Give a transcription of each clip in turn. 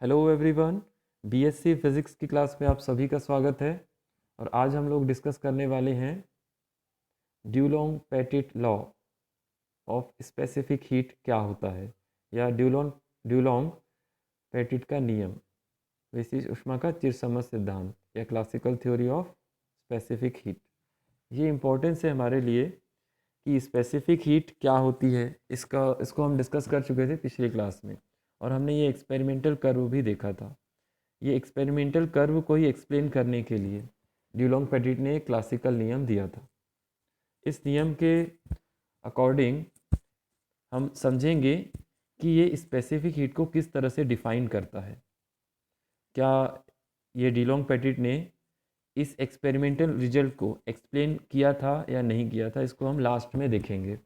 Hello everyone. BSc physics की class में आप सभी का स्वागत है। और आज हम लोग डिस्कस करने वाले हैं Dulong Petit law of specific heat क्या होता है, या ड्यूलोंग पेटिट का नियम, विशिष्ट ऊष्मा का चिरसमझ सिद्धांत, या classical theory of specific heat. ये इम्पोर्टेंस है हमारे लिए कि स्पेसिफिक हीट क्या होती है। इसको हम डिस्कस कर चुके थे पिछली क्लास में, और हमने ये एक्सपेरिमेंटल कर्व भी देखा था। ये एक्सपेरिमेंटल कर्व को ही एक्सप्लेन करने के लिए ड्यूलोंग पेटिट ने एक क्लासिकल नियम दिया था। इस नियम के अकॉर्डिंग हम समझेंगे कि ये स्पेसिफिक हीट को किस तरह से डिफाइन करता है। क्या ये ड्यूलोंग पेटिट ने इस एक्सपेरिमेंटल रिजल्ट को एक्सप्लेन किया था या नहीं किया था, इसको हम लास्ट में देखेंगे।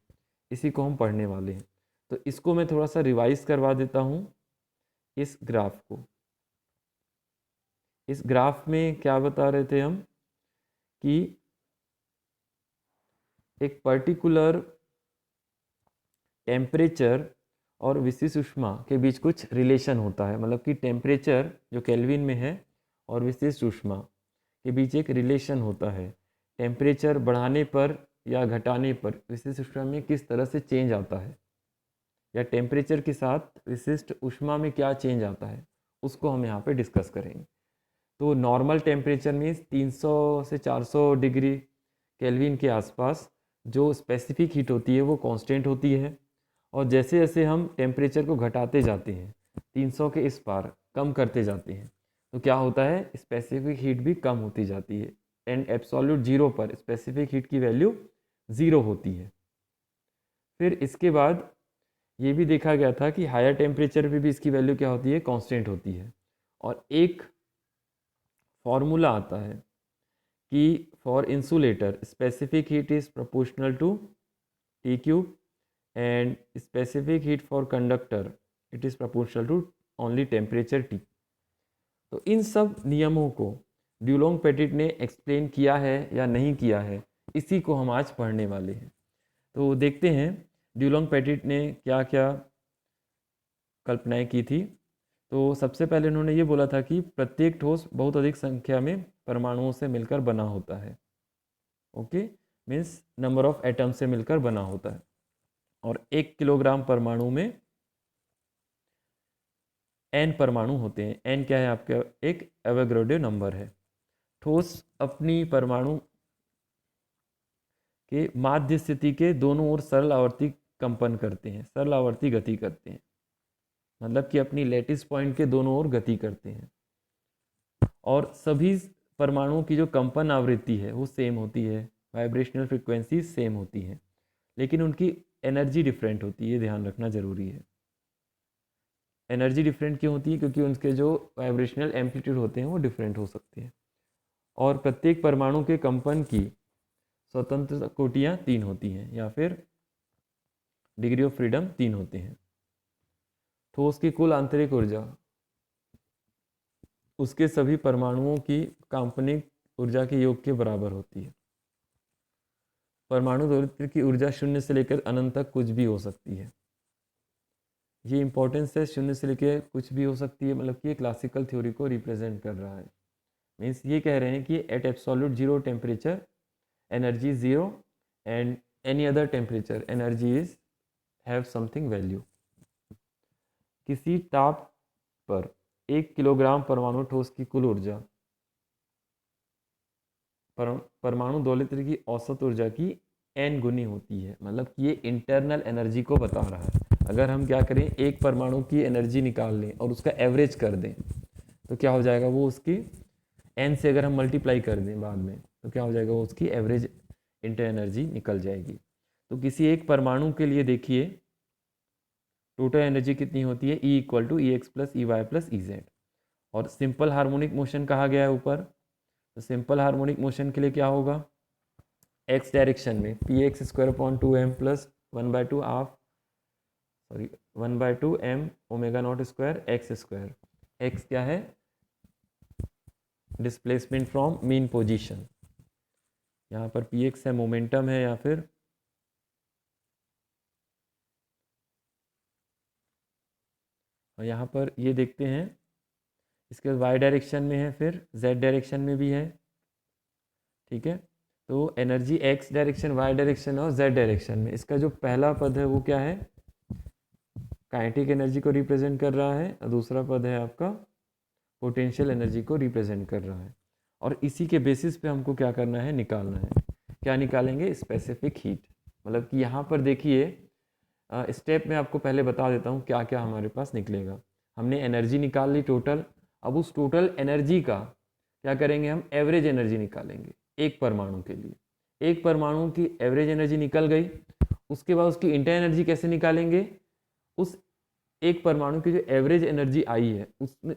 इसी को हम पढ़ने वाले हैं। तो इसको मैं थोड़ा सा रिवाइज करवा देता हूँ। इस ग्राफ को, इस ग्राफ में क्या बता रहे थे हम कि एक पर्टिकुलर टेम्परेचर और विशिष्ट ऊष्मा के बीच कुछ रिलेशन होता है। मतलब कि टेम्परेचर जो केल्विन में है और विशिष्ट ऊष्मा के बीच एक रिलेशन होता है। टेम्परेचर बढ़ाने पर या घटाने पर विशिष्ट ऊष्मा में किस तरह से चेंज आता है, या टेम्परेचर के साथ विशिष्ट ऊष्मा में क्या चेंज आता है, उसको हम यहाँ पे डिस्कस करेंगे। तो नॉर्मल टेम्परेचर मीन्स 300 से 400 डिग्री केल्विन के आसपास जो स्पेसिफिक हीट होती है वो कांस्टेंट होती है। और जैसे जैसे हम टेम्परेचर को घटाते जाते हैं, 300 के इस पार कम करते जाते हैं, तो क्या होता है, स्पेसिफिक हीट भी कम होती जाती है। एंड एब्सोल्यूट जीरो पर स्पेसिफिक हीट की वैल्यू ज़ीरो होती है। फिर इसके बाद ये भी देखा गया था कि हायर टेम्परेचर पे भी इसकी वैल्यू क्या होती है, कांस्टेंट होती है। और एक फॉर्मूला आता है कि for insulator specific heat is proportional to T cube, and specific heat for conductor it is proportional to only temperature T. तो इन सब नियमों को ड्यूलोंग पेटिट ने एक्सप्लेन किया है या नहीं किया है, इसी को हम आज पढ़ने वाले हैं। तो देखते हैं ड्यूलोंग पेटिट ने क्या क्या कल्पनाएं की थी। तो सबसे पहले उन्होंने ये बोला था कि प्रत्येक ठोस बहुत अधिक संख्या में परमाणुओं से मिलकर बना होता है। Okay, means number of atom से मिलकर बना होता है। और 1 किलोग्राम परमाणु में n परमाणु होते हैं। n क्या है आपका, एक एवोगैड्रो नंबर है। ठोस अपनी परमाणु के माध्य स्थिति के दोनों ओर सरल आवर्ती कंपन करते हैं, सरल आवर्ती गति करते हैं। मतलब कि अपनी लेटिस पॉइंट के दोनों ओर गति करते हैं। और सभी परमाणुओं की जो कंपन आवृत्ति है वो सेम होती है, वाइब्रेशनल फ्रिक्वेंसी सेम होती है, लेकिन उनकी एनर्जी डिफरेंट होती है। ये ध्यान रखना जरूरी है। एनर्जी डिफरेंट क्यों होती है, क्योंकि उनके जो वाइब्रेशनल एम्पलीट्यूड होते हैं वो डिफरेंट हो सकते हैं। और प्रत्येक परमाणु के कंपन की स्वतंत्र कोटियाँ 3 होती हैं, या फिर डिग्री ऑफ फ्रीडम 3 होते हैं। ठोस की कुल आंतरिक ऊर्जा उसके सभी परमाणुओं की काल्पनिक ऊर्जा के योग के बराबर होती है। परमाणु द्रव्यत्व की ऊर्जा शून्य से लेकर अनंत तक कुछ भी हो सकती है। ये इंपॉर्टेंस है, शून्य से लेकर कुछ भी हो सकती है, मतलब कि ये क्लासिकल थ्योरी को रिप्रेजेंट कर रहा है। मीन्स ये कह रहे हैं कि at absolute zero temperature energy zero, and any other temperature energy is have something value. किसी ताप पर 1 किलोग्राम परमाणु ठोस की कुल ऊर्जा परमाणु दौलत्र की औसत ऊर्जा की n गुनी होती है। मतलब कि ये इंटरनल एनर्जी को बता रहा है। अगर हम क्या करें, एक परमाणु की एनर्जी निकाल लें और उसका एवरेज कर दें, तो क्या हो जाएगा, वो उसकी n से अगर हम मल्टीप्लाई कर दें बाद में, तो क्या हो जाएगा, वो उसकी एवरेज इंटर एनर्जी निकल जाएगी। तो किसी एक परमाणु के लिए देखिए टोटल एनर्जी कितनी होती है, E equal to E X plus E Y plus E Z. और सिंपल हार्मोनिक मोशन कहा गया है ऊपर। तो सिंपल हार्मोनिक मोशन के लिए क्या होगा, एक्स डायरेक्शन में P x square upon 2m plus 1/2 half, sorry 1/2 m omega naught square x square. X क्या है, डिस्प्लेसमेंट फ्रॉम मीन पोजीशन। यहाँ पर पी एक्स है मोमेंटम है, या फिर और यहाँ पर ये देखते हैं इसके बाद वाई डायरेक्शन में है, फिर जेड डायरेक्शन में भी है। ठीक है, तो energy X direction, Y direction और जेड डायरेक्शन में। इसका जो पहला पद है वो क्या है, काइनेटिक एनर्जी को रिप्रेजेंट कर रहा है, और दूसरा पद है आपका पोटेंशियल एनर्जी को रिप्रेजेंट कर रहा है। और इसी के बेसिस पे हमको क्या करना है, निकालना है। क्या निकालेंगे, स्पेसिफिक हीट। मतलब कि यहाँ पर देखिए, स्टेप में आपको पहले बता देता हूँ क्या क्या हमारे पास निकलेगा। हमने एनर्जी निकाल ली टोटल। अब उस टोटल एनर्जी का क्या करेंगे, हम एवरेज एनर्जी निकालेंगे एक परमाणु के लिए। एक परमाणु की एवरेज एनर्जी निकल गई, उसके बाद उसकी इंटर एनर्जी कैसे निकालेंगे, उस एक परमाणु की जो एवरेज एनर्जी आई है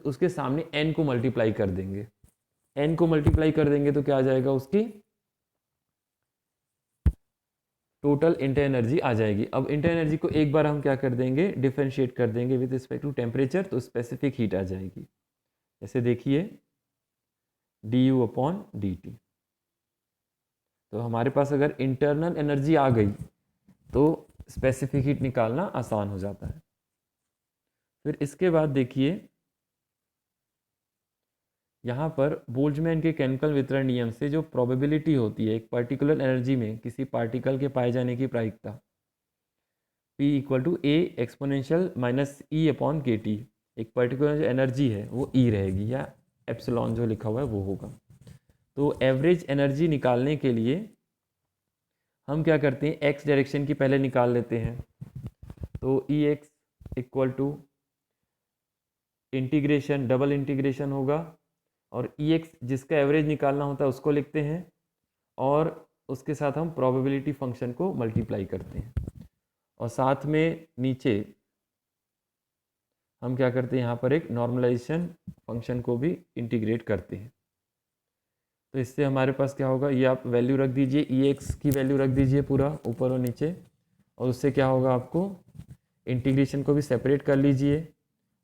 उसके सामने n को मल्टीप्लाई कर देंगे। n को मल्टीप्लाई कर देंगे तो क्या आ जाएगा, उसकी टोटल इंटर एनर्जी आ जाएगी। अब इंटर एनर्जी को एक बार हम क्या कर देंगे, डिफरेंशिएट कर देंगे विद रिस्पेक्ट टू टेम्परेचर, तो स्पेसिफिक हीट आ जाएगी। जैसे देखिए du/dt। तो हमारे पास अगर इंटरनल एनर्जी आ गई तो स्पेसिफिक हीट निकालना आसान हो जाता है। फिर इसके बाद देखिए यहाँ पर बोल्ट्जमैन के केमिकल वितरण नियम से जो प्रोबेबिलिटी होती है एक पर्टिकुलर एनर्जी में किसी पार्टिकल के पाए जाने की प्रायिकता, P = A एक्सपोनेंशियल -E/kT। एक पर्टिकुलर जो एनर्जी है वो E रहेगी, या एप्सिलॉन जो लिखा हुआ है वो होगा। तो एवरेज एनर्जी निकालने के लिए हम क्या करते हैं, एक्स डायरेक्शन की पहले निकाल लेते हैं। तो Ex = इंटीग्रेशन, डबल इंटीग्रेशन होगा, और Ex जिसका एवरेज निकालना होता है उसको लिखते हैं, और उसके साथ हम प्रोबेबिलिटी फंक्शन को मल्टीप्लाई करते हैं, और साथ में नीचे हम क्या करते हैं, यहाँ पर एक नॉर्मलाइजेशन फंक्शन को भी इंटीग्रेट करते हैं। तो इससे हमारे पास क्या होगा, ये आप वैल्यू रख दीजिए, Ex की वैल्यू रख दीजिए पूरा ऊपर और नीचे, और उससे क्या होगा, आपको इंटीग्रेशन को भी सेपरेट कर लीजिए,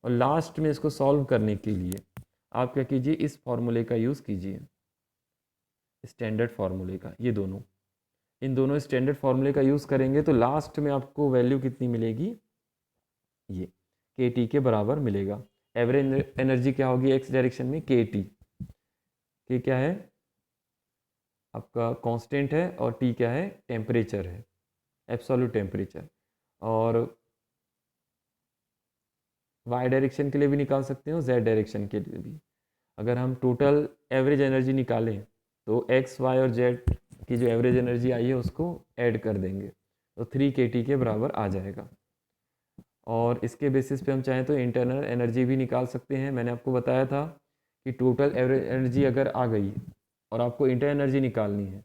और लास्ट में इसको सॉल्व करने के लिए आप क्या कीजिए, इस फॉर्मूले का यूज़ कीजिए, स्टैंडर्ड फार्मूले का। ये दोनों, इन दोनों स्टैंडर्ड फार्मूले का यूज़ करेंगे तो लास्ट में आपको वैल्यू कितनी मिलेगी, ये kT के बराबर मिलेगा। एवरेज एनर्जी क्या होगी एक्स डायरेक्शन में, kT। के क्या है आपका कांस्टेंट है, और T क्या है, टेम्परेचर है, एब्सोल्यूट टेम्परेचर। और y डायरेक्शन के लिए भी निकाल सकते हो, z डायरेक्शन के लिए भी। अगर हम टोटल एवरेज एनर्जी निकालें तो x, y और z की जो एवरेज एनर्जी आई है उसको ऐड कर देंगे, तो 3 kT के बराबर आ जाएगा। और इसके बेसिस पे हम चाहें तो इंटरनल एनर्जी भी निकाल सकते हैं। मैंने आपको बताया था कि टोटल एवरेज एनर्जी अगर आ गई और आपको इंटर एनर्जी निकालनी है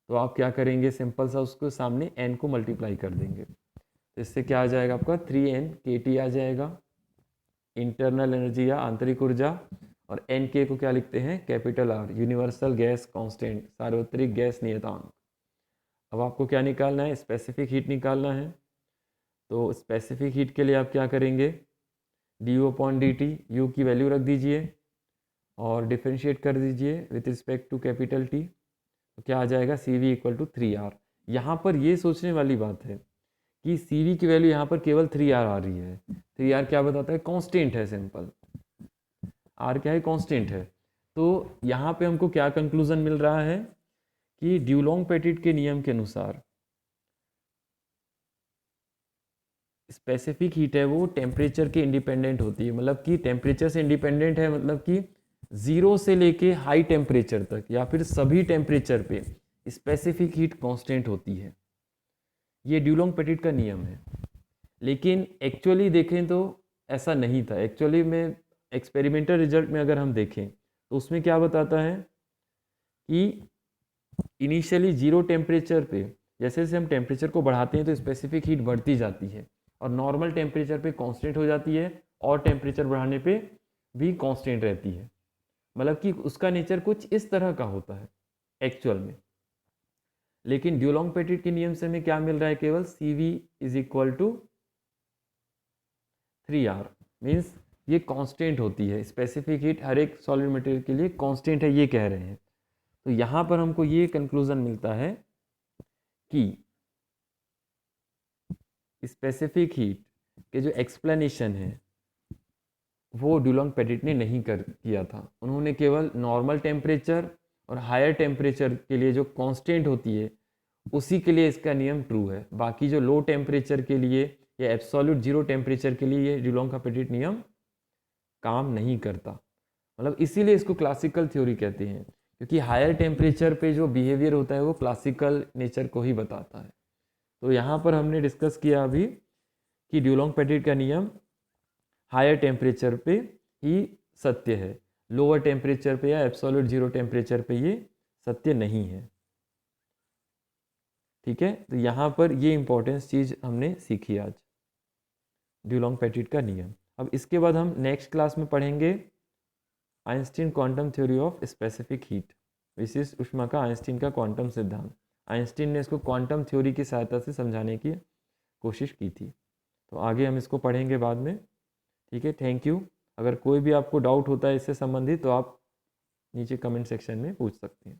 तो आप क्या करेंगे, सिंपल सा उसको सामने n को मल्टीप्लाई कर देंगे। तो इससे क्या आ जाएगा, आपका 3n kT आ जाएगा, इंटरनल एनर्जी या आंतरिक ऊर्जा। और एन के को क्या लिखते हैं, capital R, universal gas constant, सार्वत्रिक गैस नियतांक। अब आपको क्या निकालना है, स्पेसिफिक हीट निकालना है। तो स्पेसिफिक हीट के लिए आप क्या करेंगे, du/dt, u की वैल्यू रख दीजिए और डिफरेंशिएट कर दीजिए with respect to capital T। तो क्या आ जाएगा, CV = 3R। यहाँ पर ये सोचने वाली बात है कि CV की वैल्यू यहाँ पर केवल 3R आ रही है। 3R क्या बताता है, कांस्टेंट है, सिंपल R क्या है, कांस्टेंट है। तो यहाँ पे हमको क्या कंक्लूजन मिल रहा है कि ड्यूलोंग पेटिट के नियम के अनुसार स्पेसिफिक हीट है वो टेम्परेचर के इंडिपेंडेंट होती है। मतलब कि टेम्परेचर से इंडिपेंडेंट है, मतलब कि ज़ीरो से लेके हाई टेम्परेचर तक या फिर सभी टेम्परेचर पे स्पेसिफिक हीट कांस्टेंट होती है। ये ड्यूलोंग पेटिट का नियम है। लेकिन एक्चुअली देखें तो ऐसा नहीं था। एक्चुअली में एक्सपेरिमेंटल रिजल्ट में अगर हम देखें तो उसमें क्या बताता है कि इनिशियली जीरो टेम्परेचर पे जैसे जैसे हम टेम्परेचर को बढ़ाते हैं तो स्पेसिफिक हीट बढ़ती जाती है, और नॉर्मल टेम्परेचर पे कांस्टेंट हो जाती है, और टेम्परेचर बढ़ाने पे भी कांस्टेंट रहती है। मतलब कि उसका नेचर कुछ इस तरह का होता है एक्चुअल में। लेकिन ड्यूलोंग पेटिट के नियम से हमें क्या मिल रहा है, केवल CV = 3R, मीन्स ये कांस्टेंट होती है। स्पेसिफिक हीट हर एक सॉलिड मटेरियल के लिए कांस्टेंट है, ये कह रहे हैं। तो यहाँ पर हमको ये कंक्लूजन मिलता है कि स्पेसिफिक हीट के जो एक्सप्लेनेशन है वो ड्यूलॉन्ग पेटिट ने नहीं किया था। उन्होंने केवल नॉर्मल टेम्परेचर और हायर टेम्परेचर के लिए जो कांस्टेंट होती है उसी के लिए इसका नियम ट्रू है। बाकी जो लो टेम्परेचर के लिए या एब्सोल्यूट जीरो टेम्परेचर के लिए ये ड्यूलॉन्ग का पेटिट नियम काम नहीं करता। मतलब इसीलिए इसको क्लासिकल थ्योरी कहते हैं, क्योंकि हायर टेम्परेचर पे जो बिहेवियर होता है वो क्लासिकल नेचर को ही बताता है। तो यहाँ पर हमने डिस्कस किया अभी कि ड्यूलॉन्ग पेटिट का नियम हायर टेम्परेचर पे ही सत्य है, लोअर टेम्परेचर पे या एब्सोल्यूट जीरो टेम्परेचर पे ये सत्य नहीं है। ठीक है, तो यहाँ पर ये इंपॉर्टेंस चीज़ हमने सीखी आज, ड्यूलॉन्ग पेटिट का नियम। अब इसके बाद हम नेक्स्ट क्लास में पढ़ेंगे Einstein quantum theory of specific heat, विशिष्ट ऊष्मा का आइंस्टीन का क्वांटम सिद्धांत। आइंस्टीन ने इसको क्वांटम थ्योरी की सहायता से समझाने की कोशिश की थी। तो आगे हम इसको पढ़ेंगे बाद में। ठीक है, थैंक यू। अगर कोई भी आपको डाउट होता है इससे संबंधित तो आप नीचे कमेंट सेक्शन में पूछ सकते हैं।